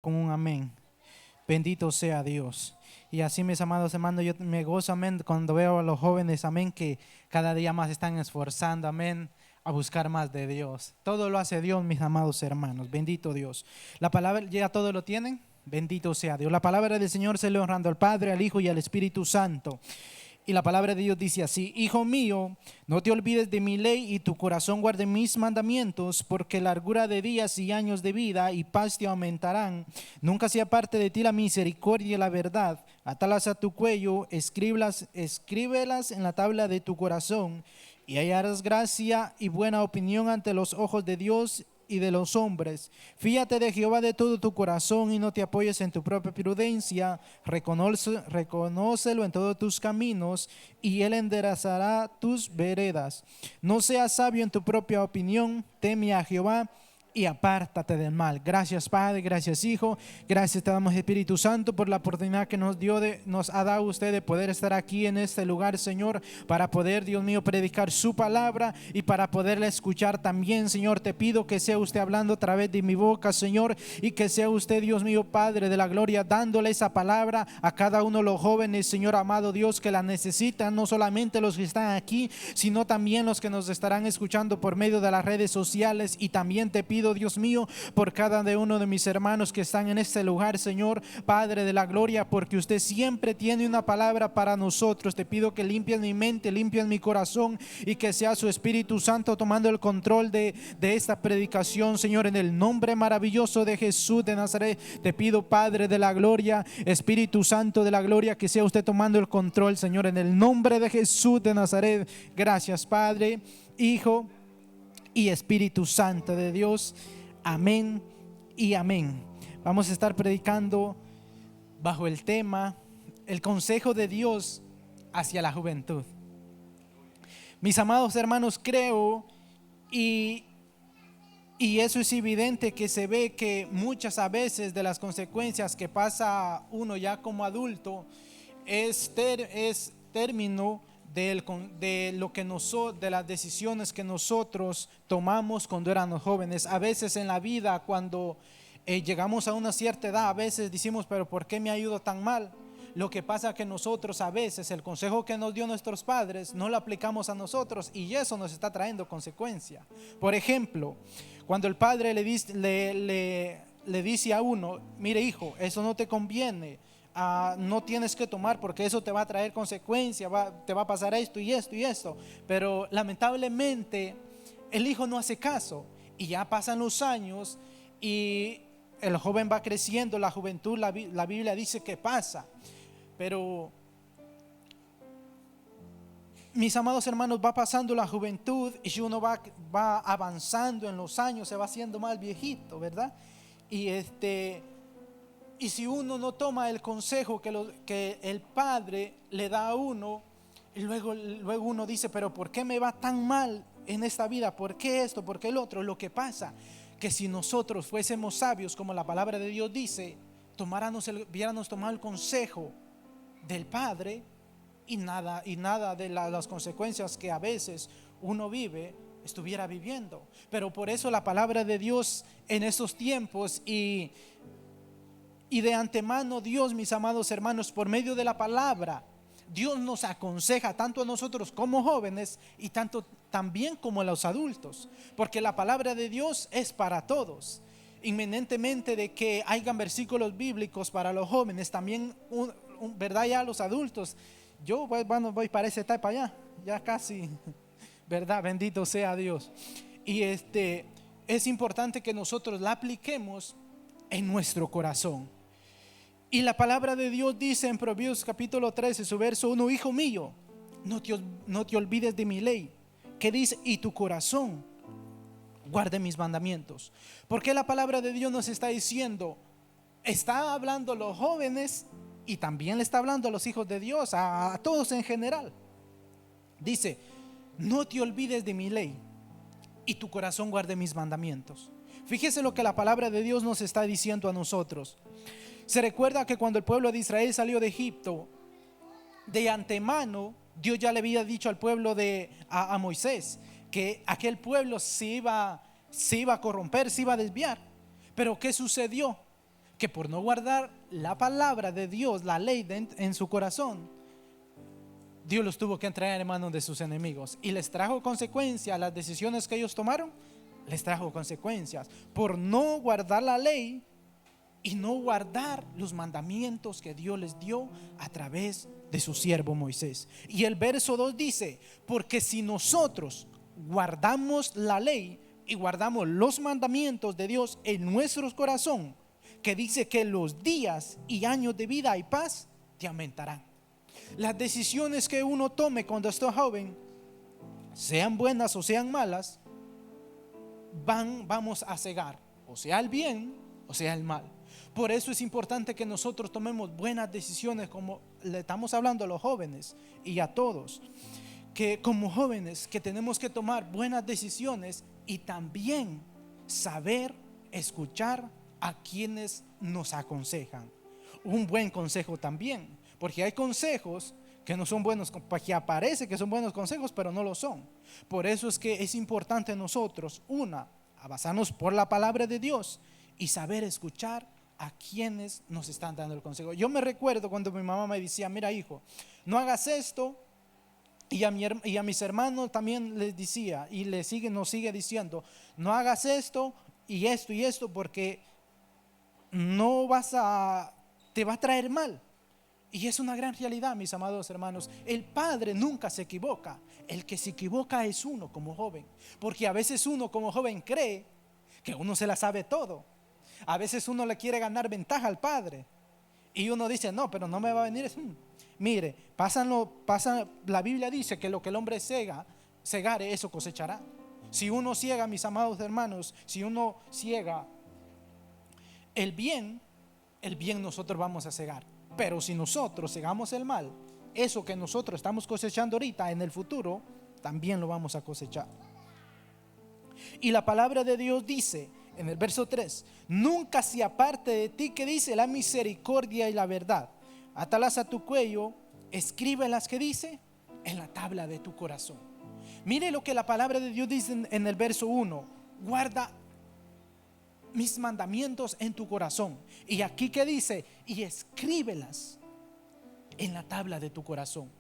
Con un amén. Bendito sea Dios. Y así, mis amados hermanos, yo me gozo, amén, cuando veo a los jóvenes, amén, que cada día más están esforzando, amén, a buscar más de Dios. Todo lo hace Dios, mis amados hermanos. Bendito Dios. La palabra, ¿ya todo lo tienen? Bendito sea Dios. La palabra del Señor se le honrando al Padre, al Hijo y al Espíritu Santo. Y la palabra de Dios dice así: Hijo mío, no te olvides de mi ley y tu corazón guarde mis mandamientos, porque largura de días y años de vida y paz te aumentarán. Nunca sea parte de ti la misericordia y la verdad. Atalas a tu cuello, escríbelas en la tabla de tu corazón, y hallarás gracia y buena opinión ante los ojos de Dios y de los hombres. Fíate de Jehová de todo tu corazón y no te apoyes en tu propia prudencia. Reconócelo en todos tus caminos y él enderezará tus veredas. No seas sabio en tu propia opinión, teme a Jehová y apártate del mal. Gracias, Padre, gracias, Hijo, gracias te damos, Espíritu Santo, por la oportunidad que nos ha dado usted de poder estar aquí en este lugar, Señor, para poder, Dios mío, predicar su palabra y para poderla escuchar también, Señor. Te pido que sea usted hablando a través de mi boca, Señor, y que sea usted, Dios mío, Padre de la gloria, dándole esa palabra a cada uno de los jóvenes, Señor amado Dios, que la necesitan, no solamente los que están aquí, sino también los que nos estarán escuchando por medio de las redes sociales. Y también te pido, Dios mío, por cada uno de mis hermanos que están en este lugar, Señor, Padre de la gloria, porque usted siempre tiene una palabra para nosotros. Te pido que limpies mi mente, limpies mi corazón y que sea su Espíritu Santo tomando el control de esta predicación, Señor, en el nombre maravilloso de Jesús de Nazaret. Te pido, Padre de la gloria, Espíritu Santo de la gloria, que sea usted tomando el control, Señor, en el nombre de Jesús de Nazaret. Gracias, Padre, Hijo y Espíritu Santo de Dios. Amén y amén. Vamos a estar predicando bajo el tema el consejo de Dios hacia la juventud. Mis amados hermanos, creo y eso es evidente, que se ve que muchas a veces de las consecuencias que pasa uno ya como adulto es término de las decisiones que nosotros tomamos cuando éramos jóvenes. A veces en la vida, cuando llegamos a una cierta edad, a veces decimos, pero ¿por qué me ha ido tan mal? Lo que pasa es que nosotros a veces el consejo que nos dio nuestros padres no lo aplicamos a nosotros, y eso nos está trayendo consecuencia. Por ejemplo, cuando el padre le dice a uno: mire, hijo, eso no te conviene, no tienes que tomar porque eso te va a traer consecuencias, te va a pasar esto y esto y esto. Pero lamentablemente el hijo no hace caso, y ya pasan los años y el joven va creciendo, la juventud, la Biblia dice que pasa. Pero, mis amados hermanos, va pasando la juventud y uno va avanzando en los años, se va haciendo más viejito, ¿verdad? Y si uno no toma el consejo que el Padre le da a uno, y luego uno dice, pero ¿por qué me va tan mal en esta vida? ¿Por qué esto? ¿Por qué el otro? Lo que pasa que si nosotros fuésemos sabios, como la palabra de Dios dice, hubiéramos tomado el consejo del Padre, y nada de las consecuencias que a veces uno vive estuviera viviendo. Pero por eso la palabra de Dios en estos tiempos y de antemano, Dios, mis amados hermanos, por medio de la palabra, Dios nos aconseja tanto a nosotros como jóvenes y tanto también como a los adultos, porque la palabra de Dios es para todos. Inminentemente de que hayan versículos bíblicos para los jóvenes, también verdad, ya los adultos. Yo voy para esa etapa ya casi, verdad, bendito sea Dios. Y es importante que nosotros la apliquemos en nuestro corazón. Y la palabra de Dios dice en Proverbios capítulo 13, su verso 1: hijo mío, no te olvides de mi ley, que dice, y tu corazón guarde mis mandamientos. Porque la palabra de Dios nos está diciendo, está hablando a los jóvenes y también le está hablando a los hijos de Dios, a todos en general. Dice, no te olvides de mi ley y tu corazón guarde mis mandamientos. Fíjese lo que la palabra de Dios nos está diciendo a nosotros. Se recuerda que cuando el pueblo de Israel salió de Egipto, de antemano Dios ya le había dicho al pueblo a Moisés que aquel pueblo se iba a corromper, se iba a desviar. Pero ¿qué sucedió? que por no guardar la palabra de Dios, la ley en su corazón, Dios los tuvo que entregar en manos de sus enemigos y les trajo consecuencias. Las decisiones que ellos tomaron les trajo consecuencias por no guardar la ley y no guardar los mandamientos que Dios les dio a través de su siervo Moisés. Y el verso 2 dice: porque si nosotros guardamos la ley y guardamos los mandamientos de Dios en nuestro corazón, que dice que los días y años de vida y paz te aumentarán. Las decisiones que uno tome cuando está joven, sean buenas o sean malas, vamos a cegar, o sea el bien o sea el mal. Por eso es importante que nosotros tomemos buenas decisiones, como le estamos hablando a los jóvenes y a todos, que como jóvenes que tenemos que tomar buenas decisiones y también saber escuchar a quienes nos aconsejan. Un buen consejo también, porque hay consejos que no son buenos, que aparece que son buenos consejos, pero no lo son. Por eso es que es importante nosotros, a basarnos por la palabra de Dios y saber escuchar a quienes nos están dando el consejo. Yo me recuerdo cuando mi mamá me decía: mira, hijo, no hagas esto. Y a mis hermanos también les decía, y nos sigue diciendo: no hagas esto y esto, porque te va a traer mal. Y es una gran realidad, mis amados hermanos. El padre nunca se equivoca. El que se equivoca es uno como joven, porque a veces uno como joven cree que uno se la sabe todo. A veces uno le quiere ganar ventaja al padre y uno dice: no, pero no me va a venir. Mire, la Biblia dice que lo que el hombre segare, eso cosechará. Si uno ciega, mis amados hermanos, si uno ciega el bien nosotros vamos a cegar. Pero si nosotros cegamos el mal, eso que nosotros estamos cosechando ahorita, en el futuro también lo vamos a cosechar. Y la palabra de Dios dice en el verso 3: nunca se aparte de ti, que dice, la misericordia y la verdad. Átalas a tu cuello, escríbelas, que dice, en la tabla de tu corazón. Mire lo que la palabra de Dios dice en el verso 1: guarda mis mandamientos en tu corazón. Y aquí que dice: y escríbelas en la tabla de tu corazón.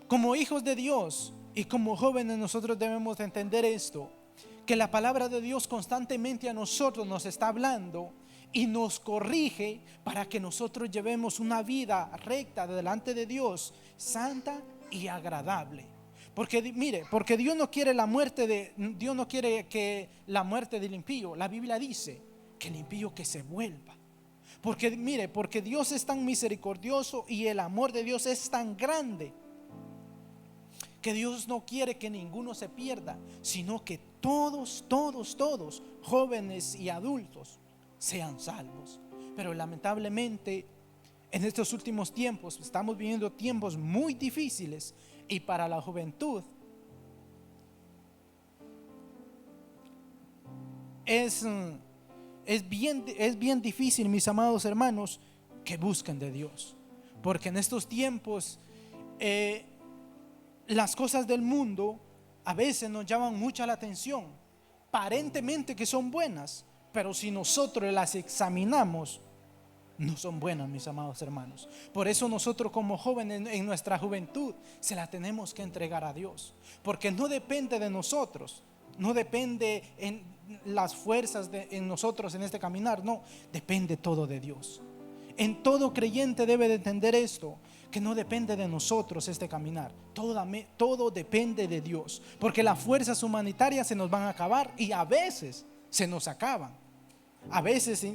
Como hijos de Dios y como jóvenes, nosotros debemos de entender esto, que la palabra de Dios constantemente a nosotros nos está hablando y nos corrige para que nosotros llevemos una vida recta delante de Dios, santa y agradable. Porque mire, porque Dios no quiere que la muerte del impío. La Biblia dice que el impío que se vuelva. Porque mire, porque Dios es tan misericordioso y el amor de Dios es tan grande, que Dios no quiere que ninguno se pierda, sino que todos, jóvenes y adultos, sean salvos. Pero lamentablemente en estos últimos tiempos estamos viviendo tiempos muy difíciles, y para la juventud es bien difícil, mis amados hermanos, que busquen de Dios. Porque en estos tiempos las cosas del mundo a veces nos llaman mucha la atención, aparentemente que son buenas, pero si nosotros las examinamos, no son buenas, mis amados hermanos. Por eso nosotros como jóvenes en nuestra juventud se la tenemos que entregar a Dios, porque no depende de nosotros, no depende en las fuerzas en nosotros en este caminar, no, depende todo de Dios. En todo creyente debe de entender esto, que no depende de nosotros este caminar, todo depende de Dios, porque las fuerzas humanitarias se nos van a acabar y a veces se nos acaban. A veces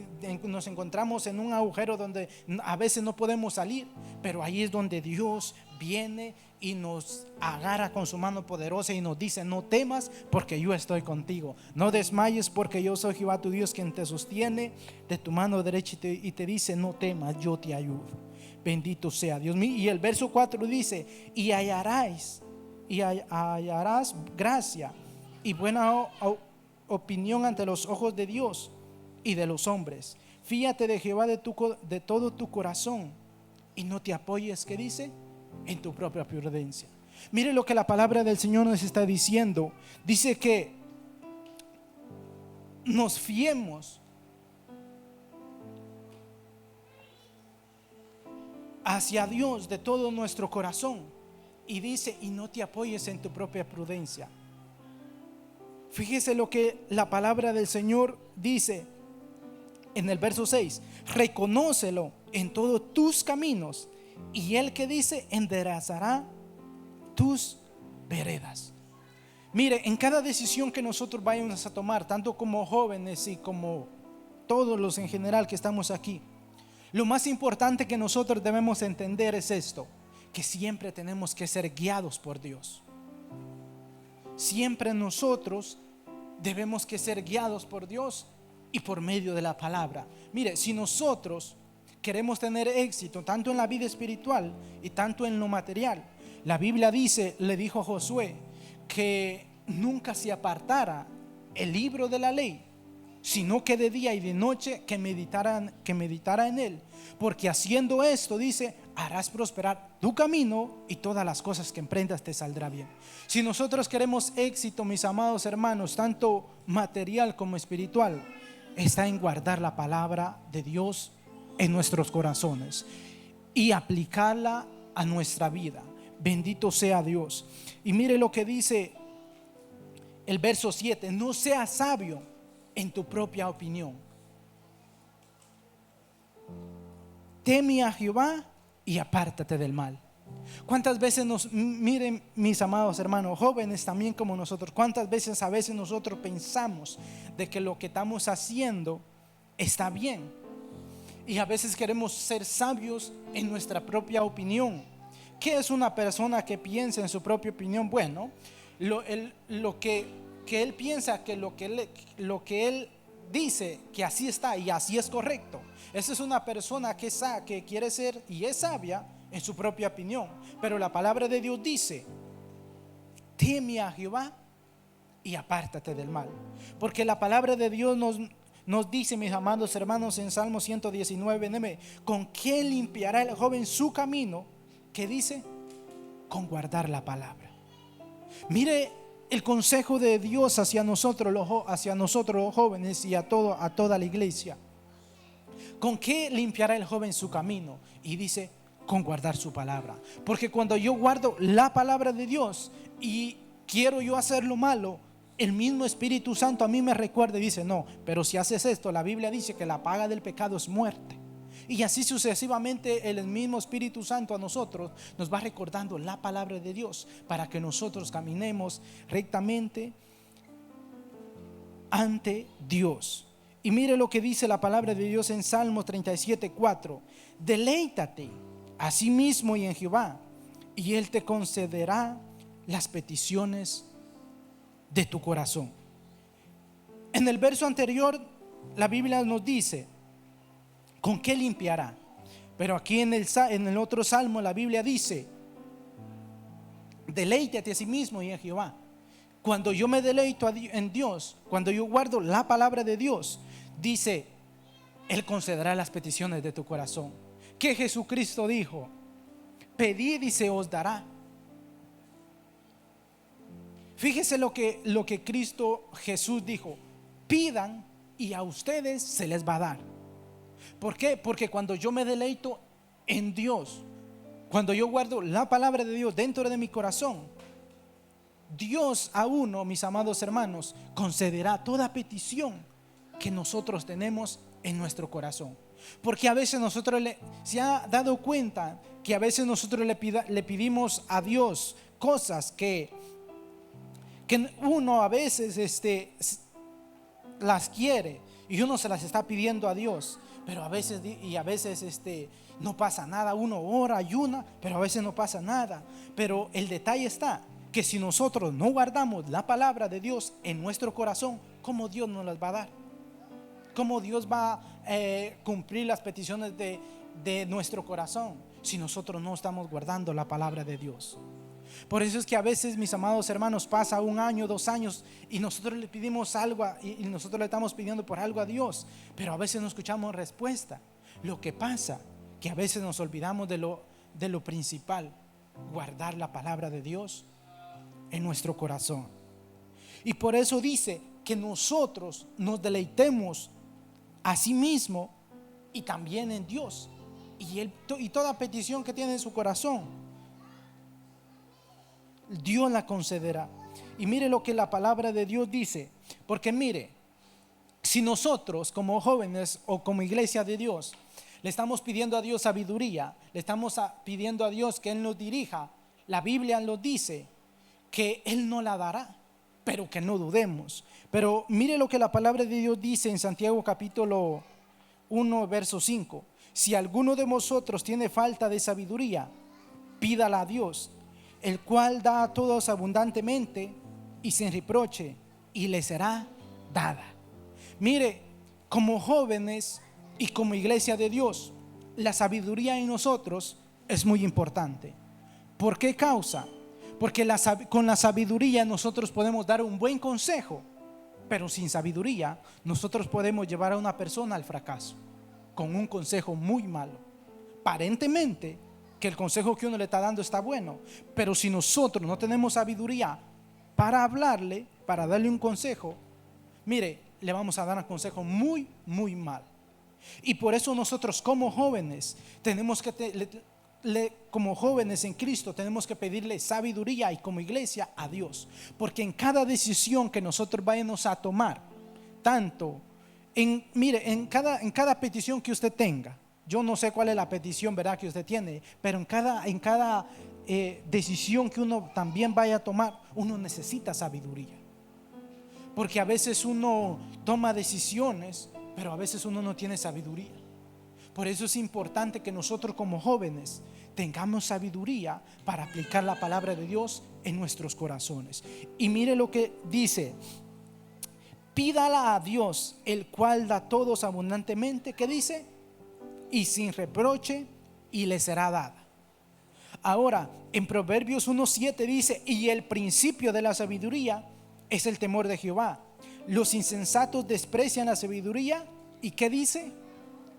nos encontramos en un agujero donde a veces no podemos salir, pero ahí es donde Dios viene y nos agarra con su mano poderosa y nos dice: no temas, porque yo estoy contigo. No desmayes, porque yo soy Jehová tu Dios, quien te sostiene de tu mano derecha y te dice: no temas, yo te ayudo. Bendito sea Dios mío. Y el verso 4 dice: y hallarás gracia y buena opinión ante los ojos de Dios y de los hombres. Fíate de Jehová de todo tu corazón y no te apoyes, ¿qué dice? En tu propia prudencia. Mire lo que la palabra del Señor nos está diciendo. Dice que nos fiemos hacia Dios de todo nuestro corazón. Y dice, y no te apoyes en tu propia prudencia. Fíjese lo que la palabra del Señor dice en el verso 6. Reconócelo en todos tus caminos, y Él, que dice, enderezará tus veredas. Mire, en cada decisión que nosotros vayamos a tomar, tanto como jóvenes y como todos los en general que estamos aquí, lo más importante que nosotros debemos entender es esto: que siempre tenemos que ser guiados por Dios. Siempre nosotros debemos que ser guiados por Dios y por medio de la palabra. Mire, si nosotros queremos tener éxito tanto en la vida espiritual y tanto en lo material, la Biblia dice, le dijo a Josué, que nunca se apartara el libro de la ley, sino que de día y de noche que meditara en él, porque haciendo esto, dice, harás prosperar tu camino y todas las cosas que emprendas te saldrá bien. Si nosotros queremos éxito, mis amados hermanos, tanto material como espiritual, está en guardar la palabra de Dios en nuestros corazones y aplicarla a nuestra vida. Bendito sea Dios. Y mire lo que dice el verso 7: no seas sabio en tu propia opinión. Teme a Jehová y apártate del mal. ¿Cuántas veces miren, mis amados hermanos, jóvenes también como nosotros, cuántas veces a veces nosotros pensamos de que lo que estamos haciendo está bien? Y a veces queremos ser sabios en nuestra propia opinión. ¿Qué es una persona que piensa en su propia opinión? Bueno, lo que él piensa, que lo que él dice, que así está y así es correcto. Esa es una persona que quiere ser y es sabia en su propia opinión. Pero la palabra de Dios dice: teme a Jehová y apártate del mal. Porque la palabra de Dios nos dice, mis amados hermanos, en Salmo 119, ¿con qué limpiará el joven su camino? ¿Qué dice? Con guardar la palabra. Mire el consejo de Dios hacia nosotros los jóvenes y a toda la iglesia. ¿Con qué limpiará el joven su camino? Y dice, con guardar su palabra. Porque cuando yo guardo la palabra de Dios y quiero yo hacer lo malo, el mismo Espíritu Santo a mí me recuerda y dice, no, pero si haces esto, la Biblia dice que la paga del pecado es muerte. Y así sucesivamente el mismo Espíritu Santo a nosotros nos va recordando la palabra de Dios para que nosotros caminemos rectamente ante Dios. Y mire lo que dice la palabra de Dios en Salmo 37:4: deleítate a sí mismo y en Jehová, y Él te concederá las peticiones de tu corazón. En el verso anterior la Biblia nos dice, ¿con qué limpiará? Pero aquí en el otro salmo la Biblia dice, deleítate a sí mismo y en Jehová. Cuando yo me deleito en Dios, cuando yo guardo la palabra de Dios, dice, Él concederá las peticiones de tu corazón. Que Jesucristo dijo, pedid y se os dará. Fíjese lo que Cristo Jesús dijo: pidan y a ustedes se les va a dar. ¿Por qué? Porque cuando yo me deleito en Dios, cuando yo guardo la palabra de Dios dentro de mi corazón, Dios a uno, mis amados hermanos, concederá toda petición que nosotros tenemos en nuestro corazón. Porque a veces nosotros se ha dado cuenta que a veces nosotros le pedimos a Dios cosas que uno a veces las quiere y uno se las está pidiendo a Dios, pero a veces no pasa nada. Uno ora, ayuna, pero a veces no pasa nada. Pero el detalle está que si nosotros no guardamos la palabra de Dios en nuestro corazón, ¿cómo Dios nos las va a dar? ¿Cómo Dios va a cumplir las peticiones de nuestro corazón si nosotros no estamos guardando la palabra de Dios? Por eso es que a veces, mis amados hermanos, pasa 1 año, 2 años y nosotros le pedimos algo y nosotros le estamos pidiendo por algo a Dios, pero a veces no escuchamos respuesta. Lo que pasa que a veces nos olvidamos de lo principal: guardar la palabra de Dios en nuestro corazón. Y por eso dice que nosotros nos deleitemos a sí mismo y también en Dios. y toda petición que tiene en su corazón, Dios la concederá. Y mire lo que la palabra de Dios dice, porque mire, si nosotros como jóvenes o como iglesia de Dios le estamos pidiendo a Dios sabiduría, le estamos pidiendo a Dios que Él nos dirija, la Biblia nos dice que Él no la dará, pero que no dudemos. Pero mire lo que la palabra de Dios dice en Santiago capítulo 1 verso 5: si alguno de vosotros tiene falta de sabiduría, pídala a Dios, el cual da a todos abundantemente y sin reproche, y le será dada. Mire, como jóvenes y como iglesia de Dios, la sabiduría en nosotros es muy importante. ¿Por qué causa? Porque con la sabiduría nosotros podemos dar un buen consejo, pero sin sabiduría nosotros podemos llevar a una persona al fracaso con un consejo muy malo. Aparentemente que el consejo que uno le está dando está bueno, pero si nosotros no tenemos sabiduría para hablarle, para darle un consejo, mire, le vamos a dar un consejo muy, muy mal. Y por eso nosotros como jóvenes tenemos que como jóvenes en Cristo tenemos que pedirle sabiduría, y como iglesia a Dios, porque en cada decisión que nosotros vayamos a tomar, tanto en cada petición que usted tenga, yo no sé cuál es la petición, ¿verdad?, que usted tiene, pero en cada decisión que uno también vaya a tomar, uno necesita sabiduría. Porque a veces uno toma decisiones, pero a veces uno no tiene sabiduría. Por eso es importante que nosotros como jóvenes tengamos sabiduría para aplicar la palabra de Dios en nuestros corazones. Y mire lo que dice: pídala a Dios, el cual da a todos abundantemente, ¿qué dice? Y sin reproche, y le será dada. Ahora, en Proverbios 1:7 dice: y el principio de la sabiduría es el temor de Jehová. Los insensatos desprecian la sabiduría, ¿y qué dice?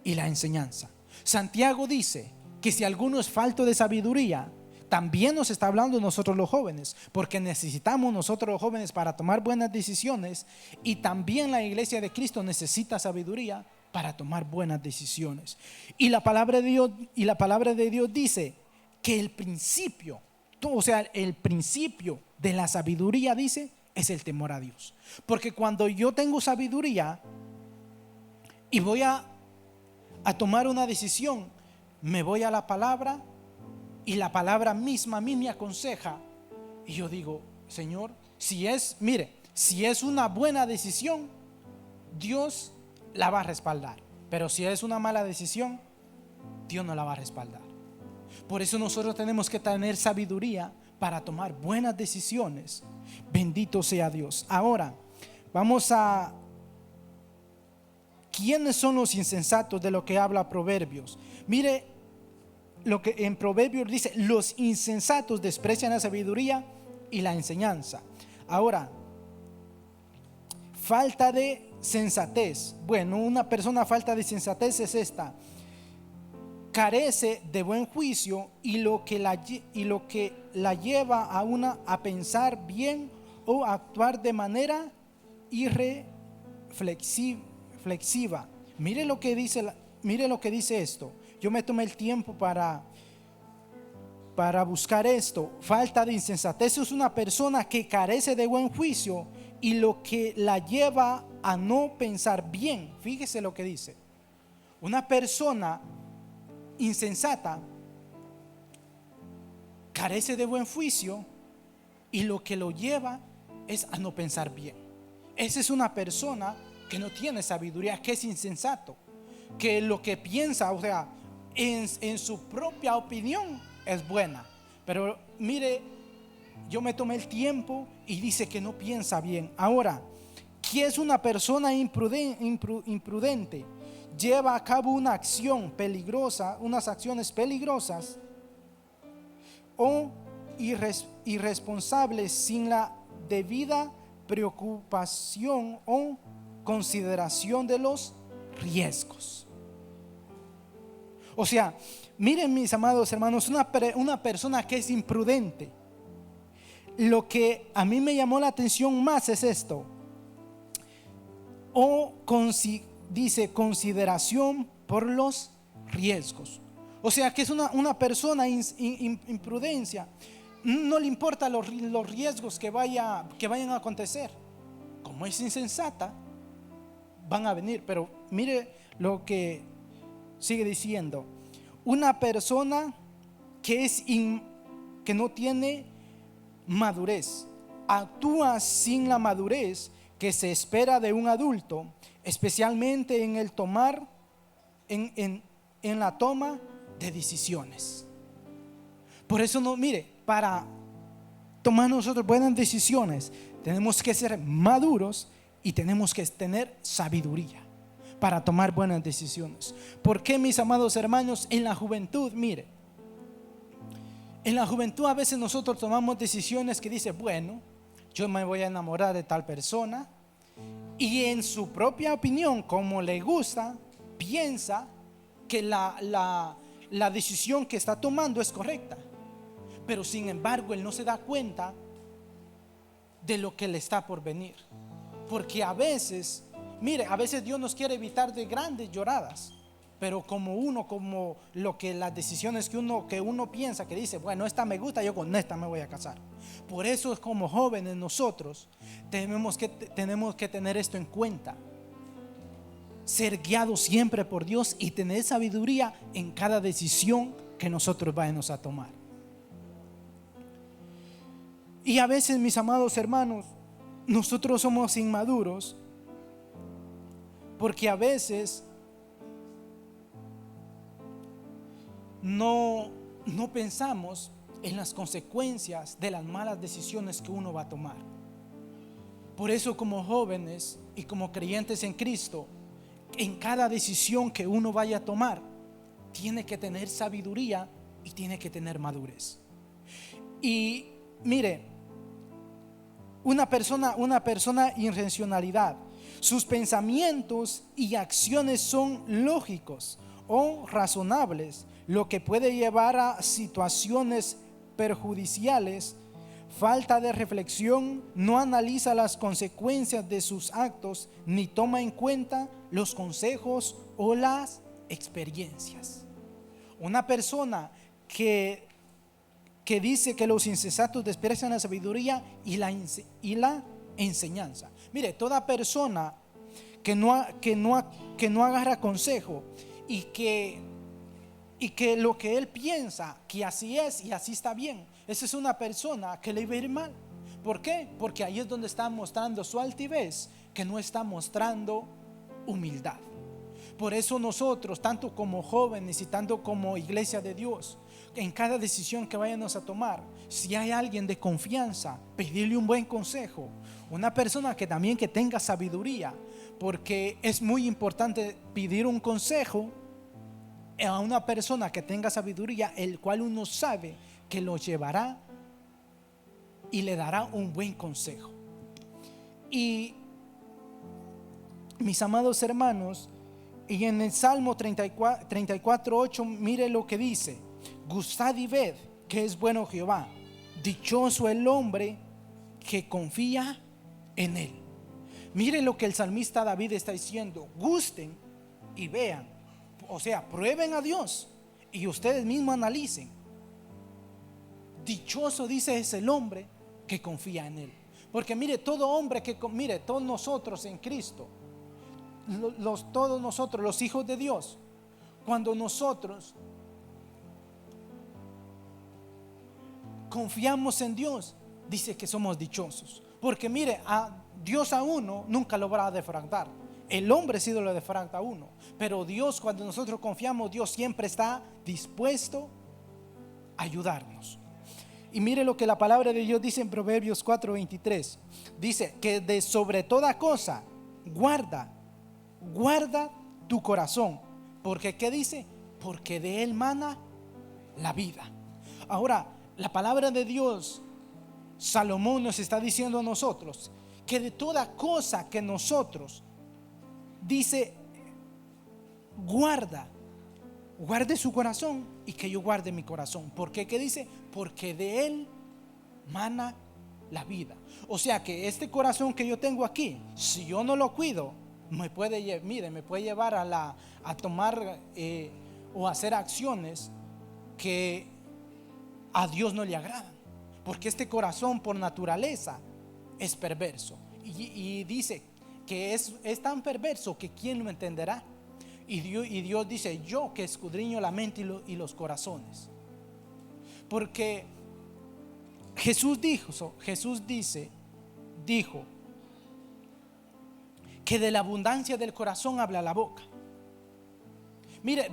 Y la enseñanza. Santiago dice que si alguno es falto de sabiduría, también nos está hablando nosotros los jóvenes, porque necesitamos nosotros los jóvenes para tomar buenas decisiones, y también la iglesia de Cristo necesita sabiduría para tomar buenas decisiones. Y la palabra de Dios dice que el principio, o sea, el principio de la sabiduría, dice, es el temor a Dios. Porque cuando yo tengo sabiduría y voy a tomar una decisión, me voy a la palabra, y la palabra misma a mí me aconseja, y yo digo: Señor, si es una buena decisión, Dios la va a respaldar, pero si es una mala decisión, Dios no la va a respaldar. Por eso nosotros tenemos que tener sabiduría para tomar buenas decisiones. Bendito sea Dios. Ahora vamos a ¿quiénes son los insensatos de lo que habla Proverbios? Mire lo que en Proverbios dice: los insensatos desprecian la sabiduría y la enseñanza. Ahora, falta de sensatez. Bueno, una persona falta de sensatez es esta: carece de buen juicio, y lo que la lleva a pensar bien o a actuar de manera irreflexiva. Mire lo que dice esto. Yo me tomé el tiempo para buscar esto. Falta de insensatez es una persona que carece de buen juicio, y lo que la lleva a no pensar bien. Fíjese lo que dice: una persona insensata carece de buen juicio, y lo que lo lleva es a no pensar bien. Esa es una persona que no tiene sabiduría, que es insensato, que lo que piensa, o sea, en su propia opinión es buena, pero mire, yo me tomé el tiempo y dice que no piensa bien. Ahora, ¿qué es una persona imprudente? Lleva a cabo una acción peligrosa, unas acciones peligrosas o irresponsables sin la debida preocupación o consideración de los riesgos. O sea, miren, mis amados hermanos, una persona que es imprudente, lo que a mí me llamó la atención más es esto: dice consideración por los riesgos. O sea que es una persona imprudencia. No le importa los riesgos que vayan a acontecer. Como es insensata, van a venir. Pero mire lo que sigue diciendo. Una persona que no tiene madurez, actúa sin la madurez que se espera de un adulto, especialmente en el tomar, en la toma de decisiones. Por eso para tomar nosotros buenas decisiones tenemos que ser maduros y tenemos que tener sabiduría para tomar buenas decisiones. ¿Por qué, mis amados hermanos? En la juventud, en la juventud a veces nosotros tomamos decisiones que dice, bueno, yo me voy a enamorar de tal persona, y en su propia opinión, como le gusta, piensa que la decisión que está tomando es correcta. Pero sin embargo, él no se da cuenta de lo que le está por venir. Porque a veces Dios nos quiere evitar de grandes lloradas. Pero como las decisiones que uno piensa, que dice, bueno, esta me gusta, yo con esta me voy a casar. Por eso es como jóvenes nosotros tenemos que tener esto en cuenta. Ser guiados siempre por Dios y tener sabiduría en cada decisión que nosotros vayamos a tomar. Y a veces, mis amados hermanos, nosotros somos inmaduros porque a veces no pensamos en las consecuencias de las malas decisiones que uno va a tomar. Por eso, como jóvenes y como creyentes en Cristo, en cada decisión que uno vaya a tomar, tiene que tener sabiduría y tiene que tener madurez. Y una persona intencionalidad, sus pensamientos y acciones son lógicos o razonables, lo que puede llevar a situaciones perjudiciales. Falta de reflexión, no analiza las consecuencias de sus actos ni toma en cuenta los consejos o las experiencias. Una persona que dice que los insensatos desprecian la sabiduría y la enseñanza. Toda persona que no agarra consejo y que lo que él piensa que así es y así está bien, esa es una persona que le va a ir mal. ¿Por qué? Porque ahí es donde está mostrando su altivez, que no está mostrando humildad. Por eso nosotros, tanto como jóvenes y tanto como iglesia de Dios, en cada decisión que vayamos a tomar, si hay alguien de confianza, pedirle un buen consejo, una persona que también que tenga sabiduría, porque es muy importante pedir un consejo a una persona que tenga sabiduría, el cual uno sabe que lo llevará y le dará un buen consejo. Y mis amados hermanos, y en el Salmo 34:8, mire lo que dice: gustad y ved que es bueno Jehová, dichoso el hombre que confía en él. Mire lo que el salmista David está diciendo: gusten y vean, o sea, prueben a Dios y ustedes mismos analicen. Dichoso, dice, es el hombre que confía en él. Porque todo hombre todos nosotros en Cristo, todos nosotros los hijos de Dios, cuando nosotros confiamos en Dios, dice que somos dichosos. Porque a Dios a uno nunca lo va a defraudar. El hombre sí lo defrauda a uno, pero Dios, cuando nosotros confiamos, Dios siempre está dispuesto a ayudarnos. Y mire lo que la palabra de Dios dice en Proverbios 4:23. Dice que de sobre toda cosa guarda tu corazón, porque ¿qué dice? Porque de él mana la vida. Ahora, la palabra de Dios, Salomón nos está diciendo a nosotros que de toda cosa que nosotros, dice, guarde su corazón y que yo guarde mi corazón. ¿Por qué? ¿Qué dice? Porque de él mana la vida. O sea que este corazón que yo tengo aquí, si yo no lo cuido, me puede llevar a tomar o hacer acciones que a Dios no le agradan, porque este corazón por naturaleza es perverso, y dice que es tan perverso que ¿quién lo entenderá? Y Dios dice: yo que escudriño la mente y los corazones. Porque Jesús dijo que de la abundancia del corazón habla la boca. Mire,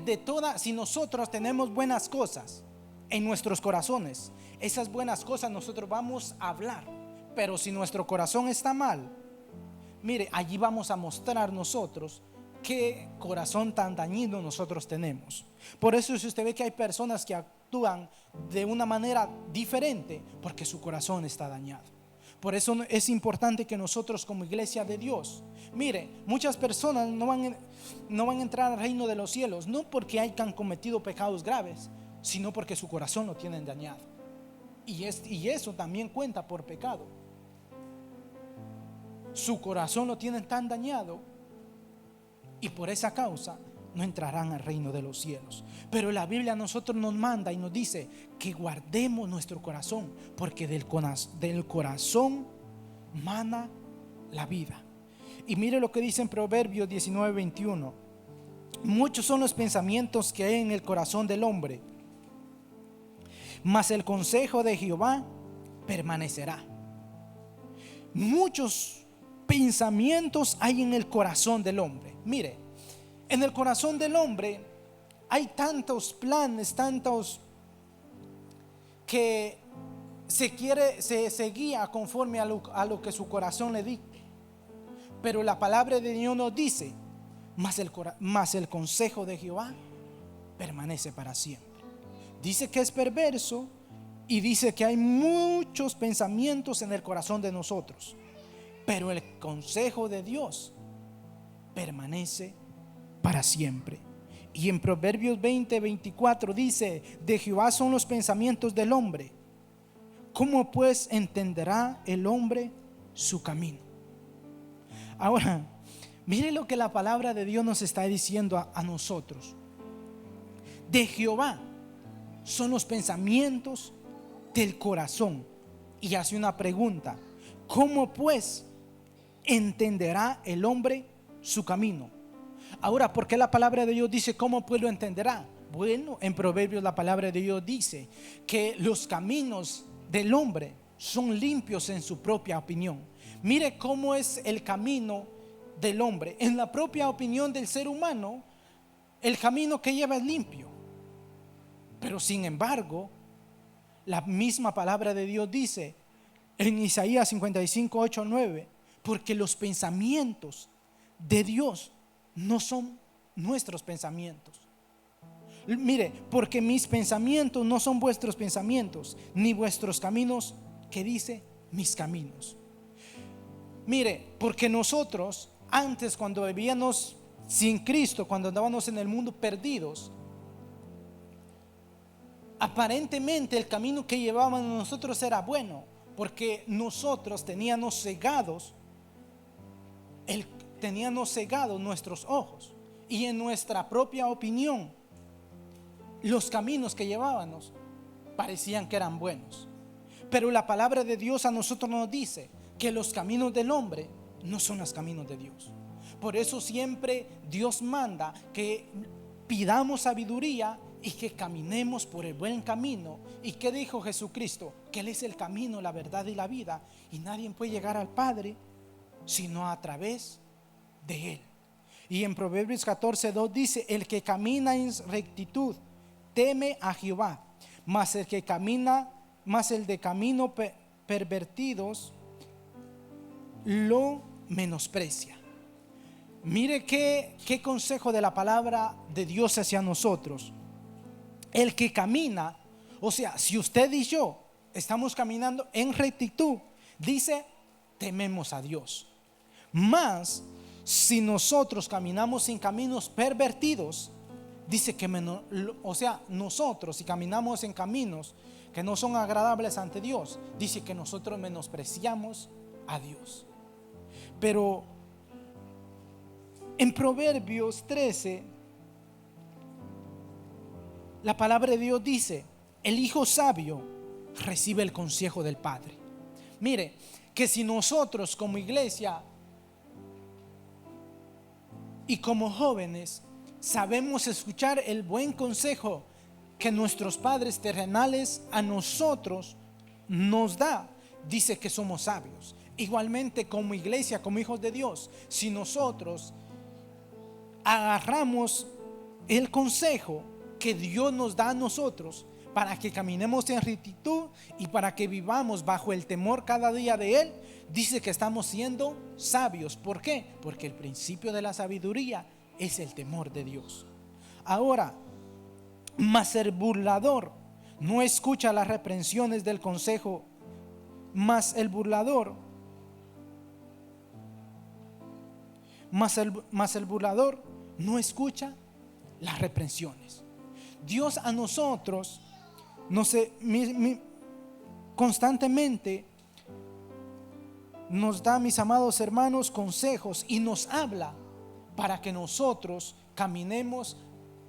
si nosotros tenemos buenas cosas en nuestros corazones, esas buenas cosas nosotros vamos a hablar. Pero si nuestro corazón está mal, mire, allí vamos a mostrar nosotros qué corazón tan dañino nosotros tenemos. Por eso, si usted ve que hay personas que actúan de una manera diferente, porque su corazón está dañado. Por eso es importante que nosotros, como iglesia de Dios, mire, muchas personas no van a entrar al reino de los cielos, no porque hayan cometido pecados graves, sino porque su corazón lo tienen dañado. Y eso también cuenta por pecado. Su corazón lo tienen tan dañado, y por esa causa no entrarán al reino de los cielos. Pero la Biblia a nosotros nos manda y nos dice que guardemos nuestro corazón, porque del corazón mana la vida. Y mire lo que dice en Proverbios 19:21: muchos son los pensamientos que hay en el corazón del hombre, mas el consejo de Jehová permanecerá. Muchos pensamientos hay en el corazón del hombre. Mire, en el corazón del hombre hay tantos planes, tantos que se guía conforme a lo que su corazón le dicte. Pero la palabra de Dios nos dice: mas el consejo de Jehová permanece para siempre. Dice que es perverso y dice que hay muchos pensamientos en el corazón de nosotros, pero el consejo de Dios permanece para siempre. Y en Proverbios 20:24 dice: de Jehová son los pensamientos del hombre, ¿cómo pues entenderá el hombre su camino? Ahora, mire lo que la palabra de Dios nos está diciendo a nosotros. De Jehová son los pensamientos del corazón. Y hace una pregunta: ¿cómo pues entenderá el hombre su camino? Ahora, ¿por qué la palabra de Dios dice cómo pues lo entenderá? Bueno, en Proverbios la palabra de Dios dice que los caminos del hombre son limpios en su propia opinión. Mire cómo es el camino del hombre. En la propia opinión del ser humano, el camino que lleva es limpio. Pero sin embargo, la misma palabra de Dios dice en Isaías 55:8-9: porque los pensamientos de Dios no son nuestros pensamientos. Mire, porque mis pensamientos no son vuestros pensamientos, ni vuestros caminos, que dice, mis caminos. Mire, porque nosotros antes, cuando vivíamos sin Cristo, cuando andábamos en el mundo perdidos, aparentemente el camino que llevábamos nosotros era bueno, porque nosotros teníamos cegados nuestros ojos, y en nuestra propia opinión los caminos que llevábamos parecían que eran buenos. Pero la palabra de Dios a nosotros nos dice que los caminos del hombre no son los caminos de Dios. Por eso siempre Dios manda que pidamos sabiduría y que caminemos por el buen camino. ¿Y qué dijo Jesucristo? Que Él es el camino, la verdad y la vida, y nadie puede llegar al Padre sino a través de Él. Y en Proverbios 14:2 dice: el que camina en rectitud teme a Jehová, mas el de camino pervertidos lo menosprecia. Mire qué consejo de la palabra de Dios hacia nosotros. El que camina, o sea, si usted y yo estamos caminando en rectitud, dice, tememos a Dios. Mas si nosotros caminamos en caminos pervertidos, dice que nosotros, si caminamos en caminos que no son agradables ante Dios, dice que nosotros menospreciamos a Dios. Pero en Proverbios 13 la palabra de Dios dice: el hijo sabio recibe el consejo del padre. Mire, que si nosotros como iglesia y como jóvenes sabemos escuchar el buen consejo que nuestros padres terrenales a nosotros nos da, dice que somos sabios. Igualmente como iglesia, como hijos de Dios, si nosotros agarramos el consejo que Dios nos da a nosotros para que caminemos en rectitud y para que vivamos bajo el temor cada día de Él, dice que estamos siendo sabios. ¿Por qué? Porque el principio de la sabiduría es el temor de Dios. Ahora, mas el burlador no escucha las reprensiones del consejo, mas el burlador no escucha las reprensiones. Dios a nosotros constantemente nos da, mis amados hermanos, consejos y nos habla para que nosotros caminemos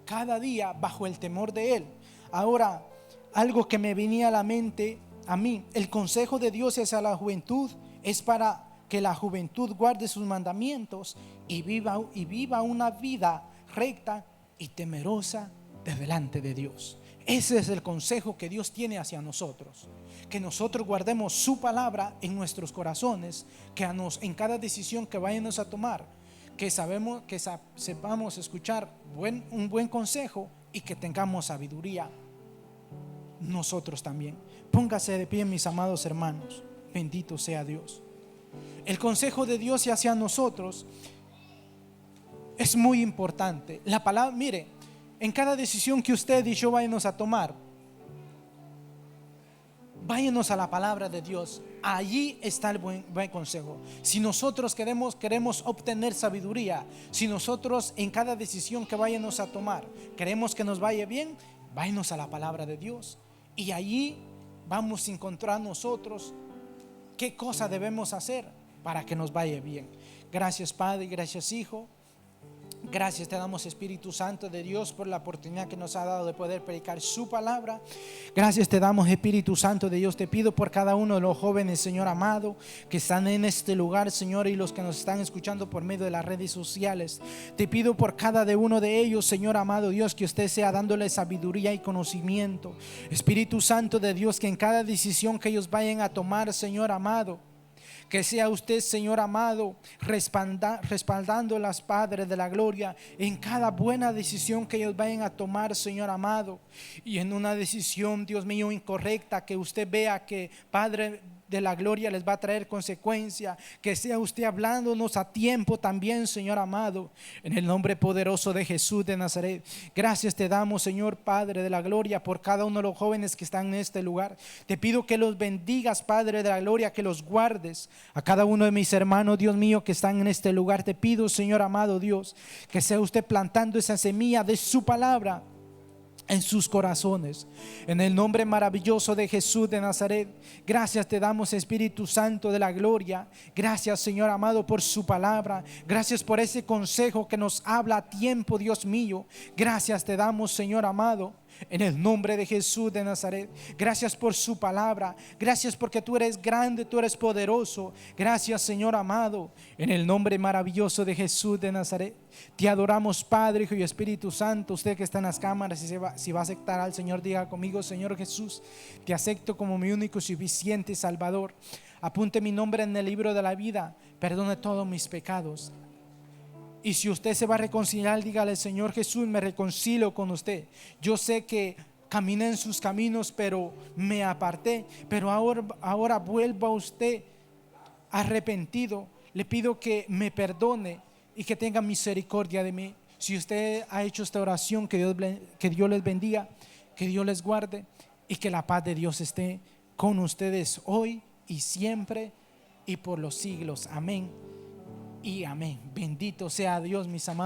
cada día bajo el temor de Él. Ahora, algo que me venía a la mente a mí: el consejo de Dios hacia la juventud es para que la juventud guarde sus mandamientos y viva una vida recta y temerosa de delante de Dios. Ese es el consejo que Dios tiene hacia nosotros, que nosotros guardemos su palabra en nuestros corazones, que en cada decisión que vayamos a tomar, que sepamos escuchar un buen consejo y que tengamos sabiduría nosotros también. Póngase de pie, mis amados hermanos. Bendito sea Dios. El consejo de Dios hacia nosotros es muy importante. La palabra, mire, en cada decisión que usted y yo vayamos a tomar, váyanos a la palabra de Dios. Allí está el buen consejo. Si nosotros queremos obtener sabiduría, si nosotros en cada decisión que vayamos a tomar queremos que nos vaya bien, váyanos a la palabra de Dios. Y allí vamos a encontrar nosotros qué cosa debemos hacer para que nos vaya bien. Gracias, Padre, gracias, Hijo. Gracias te damos, Espíritu Santo de Dios, por la oportunidad que nos ha dado de poder predicar su palabra. Gracias te damos, Espíritu Santo de Dios. Te pido por cada uno de los jóvenes, Señor amado, que están en este lugar, Señor, y los que nos están escuchando por medio de las redes sociales. Te pido por cada uno de ellos, Señor amado Dios, que usted sea dándole sabiduría y conocimiento. Espíritu Santo de Dios, que en cada decisión que ellos vayan a tomar, Señor amado, que sea usted, Señor amado, respaldando las Padres de la gloria en cada buena decisión que ellos vayan a tomar, Señor amado. Y en una decisión, Dios mío, incorrecta, que usted vea que, Padre de la gloria, les va a traer consecuencia, que sea usted hablándonos a tiempo también, Señor amado, en el nombre poderoso de Jesús de Nazaret. Gracias te damos, Señor Padre de la gloria, por cada uno de los jóvenes que están en este lugar. Te pido que los bendigas, Padre de la gloria, que los guardes. A cada uno de mis hermanos, Dios mío, que están en este lugar, te pido, Señor amado Dios, que sea usted plantando esa semilla de su palabra en sus corazones, en el nombre maravilloso de Jesús de Nazaret. Gracias te damos, Espíritu Santo de la gloria. Gracias, Señor amado, por su palabra. Gracias por ese consejo que nos habla a tiempo, Dios mío. Gracias te damos, Señor amado, en el nombre de Jesús de Nazaret. Gracias por su palabra. Gracias porque tú eres grande, tú eres poderoso. Gracias, Señor amado, en el nombre maravilloso de Jesús de Nazaret. Te adoramos, Padre, Hijo y Espíritu Santo. Usted que está en las cámaras, si va a aceptar al Señor, diga conmigo: Señor Jesús, te acepto como mi único y suficiente Salvador. Apunte mi nombre en el libro de la vida. Perdone todos mis pecados. Y si usted se va a reconciliar, dígale: Señor Jesús, me reconcilio con usted. Yo sé que caminé en sus caminos, pero me aparté. Pero ahora vuelva usted arrepentido. Le pido que me perdone y que tenga misericordia de mí. Si usted ha hecho esta oración, que Dios les bendiga, que Dios les guarde y que la paz de Dios esté con ustedes hoy y siempre y por los siglos. Amén y amén. Bendito sea Dios, mis amados.